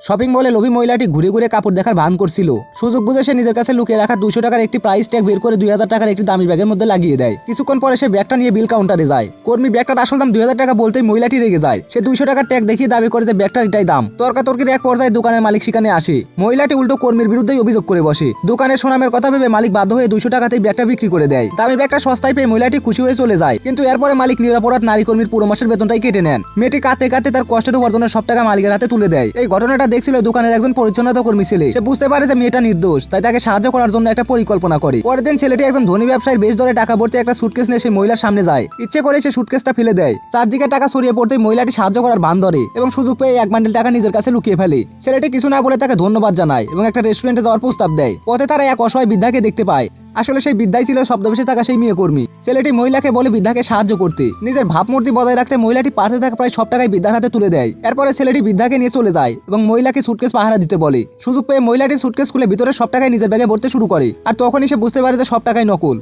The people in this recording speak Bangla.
শপিং মলে লোভী মহিলাটি ঘুরে ঘুরে কাপড় দেখার ভান করছিল। সুযোগ বুঝে সে নিজের কাছে লুকিয়ে রাখা 200 টাকার একটি প্রাইস ট্যাগ বের করে 2000 টাকার একটি দামি ব্যাগের মধ্যে লাগিয়ে দেয়। কিছুক্ষণ পরে সে ব্যাগটা নিয়ে বিল কাউন্টারে যায়। কর্মী ব্যাগটার আসল দাম 2000 টাকা বলতেই মহিলাটি রেগে যায়। সে 200 টাকার ট্যাগ দেখিয়ে দাবি করে যে ব্যাগটার এটাই দাম। তর্কাতর্কির এক পর্যায়ে দোকানের মালিক সেখানে আসে। মহিলাটি উল্টো কর্মীর বিরুদ্ধেই অভিযোগ করে বসে। দোকানের সুনামের কথা ভেবে মালিক বাধ্য হয়ে 200 টাকাতেই ব্যাগটা বিক্রি করে দেয়। দামি ব্যাগটা সস্তায় পেয়ে মহিলাটি খুশি হয়ে চলে যায়। কিন্তু এরপরে মালিক নিরাপরাধ নারী কর্মীর পুরো মাসের বেতনটাই কেটে নেন। মেয়েটি কাঁদতে কাঁদতে তার কষ্টের উপার্জনের সব টাকা মালিকের হাতে তুলে দেয়। এই ঘটনাটা দেখছিল দোকানের একজন পরিচ্ছন্নতা কর্মী ছেলে। সে বুঝতে পারে যে মেয়েটা নির্দোষ, তাই তাকে সাহায্য করার জন্য একটা পরিকল্পনা করে। পরের দিন ছেলেটি একজন ধনী ব্যবসায়ীর বেশ ধরে টাকা ভর্তি একটা সুটকেস নিয়ে সেই মহিলার সামনে যায়। ইচ্ছে করে সে সুটকেসটা ফেলে দেয়। চারদিকে টাকা ছড়িয়ে পড়তেই মহিলাটি সাহায্য করার ভান ধরে এবং সুযোগ পেয়ে এক বান্ডিল টাকা নিজের কাছে লুকিয়ে ফেলে। ছেলেটি কিছু না বলে তাকে ধন্যবাদ জানায় এবং একটা রেস্টুরেন্টে যাওয়ার প্রস্তাব দেয়। পথে তারা এক অসহায় বৃদ্ধাকে দেখতে পায়। আসলে সেই বৃদ্ধাই ছিল ছদ্মবেশে থাকা সেই মেয়ে কর্মী। ছেলেটি মহিলাকে বলে বৃদ্ধাকে সাহায্য করতে। নিজের ভাবমূর্তি বজায় রাখতে মহিলাটি পাশে থাকা প্রায় সব টাকাই বৃদ্ধার হাতে তুলে দেয়। এরপরে ছেলেটি বৃদ্ধাকে নিয়ে চলে যায় এবং মহিলাকে সুটকেস পাহারা দিতে বলে। সুযোগ পেয়ে মহিলাটি সুটকেস খুলে ভিতরে সব টাকাই নিজের ব্যাগে ভরতে শুরু করে। আর তখনই সে বুঝতে পারে যে সব টাকাই নকল।